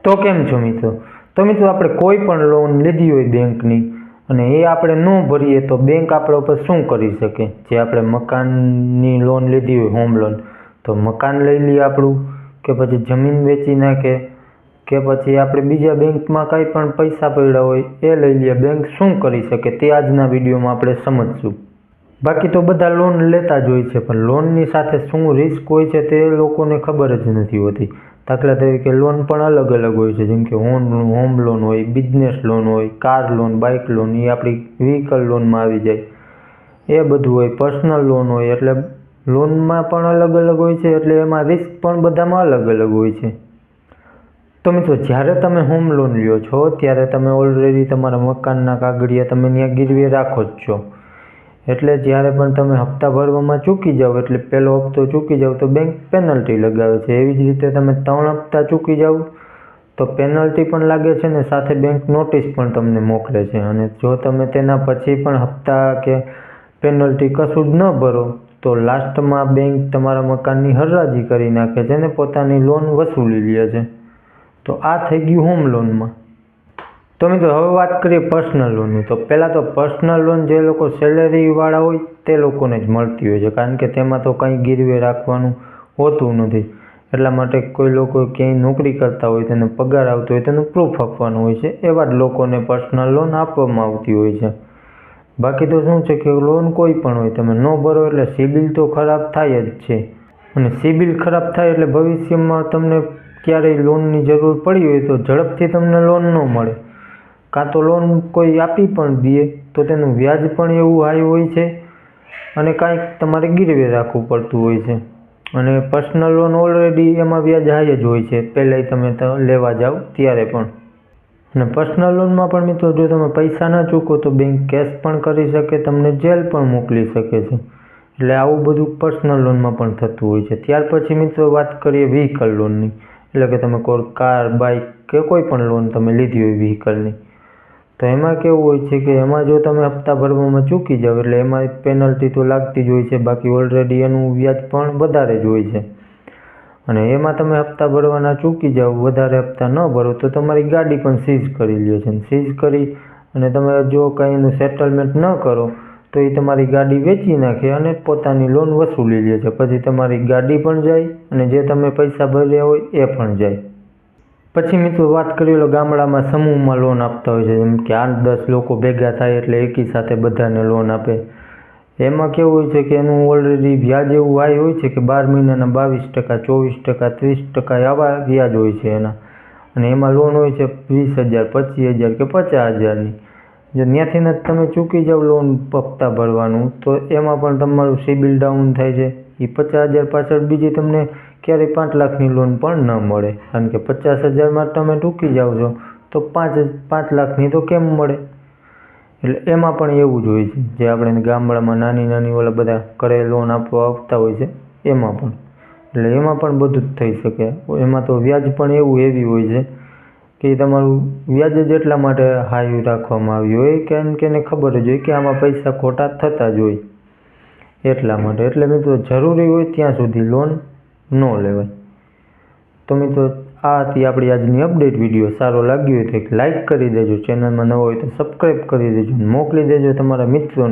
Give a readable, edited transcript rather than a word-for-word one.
તો કેમ છો મિત્રો? તો મિત્રો આપણે કોઈ પણ લોન લીધી હોય બેંકની અને એ આપણે ન ભરીએ તો બેંક આપણા ઉપર શું કરી શકે? જે આપણે મકાનની લોન લીધી હોય, હોમ લોન, તો મકાન લઈ લઈએ આપણું, કે પછી જમીન વેચી નાખે, કે પછી આપણે બીજા બેંકમાં કંઈ પણ પૈસા પડ્યા હોય એ લઈ લઈએ. બેંક શું કરી શકે તે આજના વિડીયોમાં આપણે સમજશું. બાકી તો બધા લોન લેતા જ હોય છે, પણ લોનની સાથે શું રિસ્ક હોય છે તે લોકોને ખબર જ નથી હોતી. દાખલા તરીકે લોન પણ અલગ અલગ હોય છે, જેમ કે હોમ લોન હોય, બિઝનેસ લોન હોય, કાર લોન, બાઇક લોન, એ આપણી વ્હીકલ લોનમાં આવી જાય. એ બધું હોય. પર્સનલ લોન હોય, એટલે લોનમાં પણ અલગ અલગ હોય છે, એટલે એમાં રિસ્ક પણ બધામાં અલગ અલગ હોય છે. તો મિત્રો, જ્યારે તમે હોમ લોન લ્યો છો ત્યારે તમે ઓલરેડી તમારા મકાનના કાગળિયા તમે ત્યાં ગીરવે રાખો જ છો. એટલે જ્યારે પણ તમે હપ્તા ભરવામાં ચૂકી જાઓ, એટલે પહેલો હપ્તો ચૂકી જાઓ તો બેંક પેનલ્ટી લગાવે છે. એવી જ રીતે તમે 3 હપ્તા ચૂકી જાઓ તો પેનલ્ટી પણ લાગે છે, ને સાથે બેંક નોટિસ પણ તમને મોકલે છે. અને જો તમે તેના પછી પણ હપ્તા કે પેનલ્ટી કશું જ ન ભરો તો લાસ્ટમાં બેંક તમારા મકાનની હરાજી કરી નાખે છે અને પોતાની લોન વસૂલી લે છે. તો આ થઈ ગયું હોમ લોનમાં. તો મિત્રો, હવે વાત કરીએ પર્સનલ લોનની. તો પહેલાં તો પર્સનલ લોન જે લોકો સેલેરીવાળા હોય તે લોકોને જ મળતી હોય છે, કારણ કે તેમાં તો કંઈ ગીરવે રાખવાનું હોતું નથી. એટલા માટે કોઈ લોકો ક્યાંય નોકરી કરતા હોય, તેને પગાર આવતો હોય, તેનું પ્રૂફ આપવાનું હોય છે. એવા જ લોકોને પર્સનલ લોન આપવામાં આવતી હોય છે. બાકી તો શું છે કે લોન કોઈ પણ હોય, તમે ન ભરો એટલે સિબિલ તો ખરાબ થાય જ છે. અને સિબિલ ખરાબ થાય એટલે ભવિષ્યમાં તમને ક્યારેય લોનની જરૂર પડી હોય તો ઝડપથી તમને લોન ન મળે. કાં તો લોન કોઈ આપી પણ દે તો તેનું વ્યાજ પણ એવું હાઈ હોય છે, અને કાંઈક તમારે ગીરવે રાખવું પડતું હોય છે. અને પર્સનલ લોન ઓલરેડી એમાં વ્યાજ હાઈ જ હોય છે, પહેલાંય તમે લેવા જાઓ ત્યારે પણ. અને પર્સનલ લોનમાં પણ મિત્રો, જો તમે પૈસા ન ચૂકો તો બેંક કેસ પણ કરી શકે, તમને જેલ પણ મોકલી શકે છે. એટલે આવું બધું પર્સનલ લોનમાં પણ થતું હોય છે. ત્યાર પછી મિત્રો વાત કરીએ વ્હીકલ લોનની. એટલે કે તમે કોઈ કાર, બાઇક કે કોઈ પણ લોન તમે લીધી હોય વ્હીકલની, તો એમાં કેવું હોય છે કે એમાં જો તમે હપ્તા ભરવામાં ચૂકી જાઓ એટલે એમાં પેનલ્ટી તો લાગતી જ હોય છે. બાકી ઓલરેડી એનું વ્યાજ પણ વધારે જ હોય છે. અને એમાં તમે હપ્તા ભરવાના ચૂકી જાઓ, વધારે હપ્તા ન ભરો તો તમારી ગાડી પણ સીઝ કરી લે છે. સીઝ કરી અને તમે જો કંઈ એનું સેટલમેન્ટ ન કરો તો એ તમારી ગાડી વેચી નાખે અને પોતાની લોન વસૂલી લે છે. પછી તમારી ગાડી પણ જાય અને જે તમે પૈસા ભર્યા હોય એ પણ જાય. પછી મિત્રો વાત કરીએ, ગામડામાં સમૂહમાં લોન આપતા હોય છે, જેમ કે 8-10 લોકો ભેગા થાય એટલે એકી સાથે બધાને લોન આપે. એમાં કેવું હોય છે કે એનું ઓલરેડી વ્યાજ એવું હાઈ હોય છે કે 12 મહિનાના 22%, 24%, 30% આવા વ્યાજ હોય છે એના. અને એમાં લોન હોય છે 20,000, 25,000 કે 50,000ની. જો ત્યાંથી જ તમે ચૂકી જાઓ લોન હપ્તા ભરવાનું તો એમાં પણ તમારું સિબિલ ડાઉન થાય છે. એ 50,000 પાછળ બીજી તમને ક્યારેય 5 લાખની લોન પણ ન મળે, કારણ કે 50,000માં તમે ચૂકી જાઓ છો તો 5 લાખની તો કેમ મળે? એટલે એમાં પણ એવું જ હોય છે. જે આપણે ગામડામાં નાની ઓલા બધા ઘરે લોન આપવા આવતા હોય છે એમાં પણ. એટલે એમાં પણ બધું જ થઈ શકે. એમાં તો વ્યાજ પણ એવું હેવી હોય છે કે તમારું વ્યાજ જ એટલા માટે હાઈ રાખવામાં આવ્યું હોય, કારણ કે એને ખબર જ હોય કે આમાં પૈસા ખોટા થતા જ હોય એટલા માટે. એટલે મિત્રો, જરૂરી હોય ત્યાં સુધી લોન ન લેવાય. તો મિત્રો, આ હતી આપણી આજની અપડેટ. વિડીયો સારો લાગ્યો હોય તો એક લાઇક કરી દેજો, ચેનલમાં નવો હોય તો સબસ્ક્રાઈબ કરી દેજો, મોકલી દેજો તમારા મિત્રોને.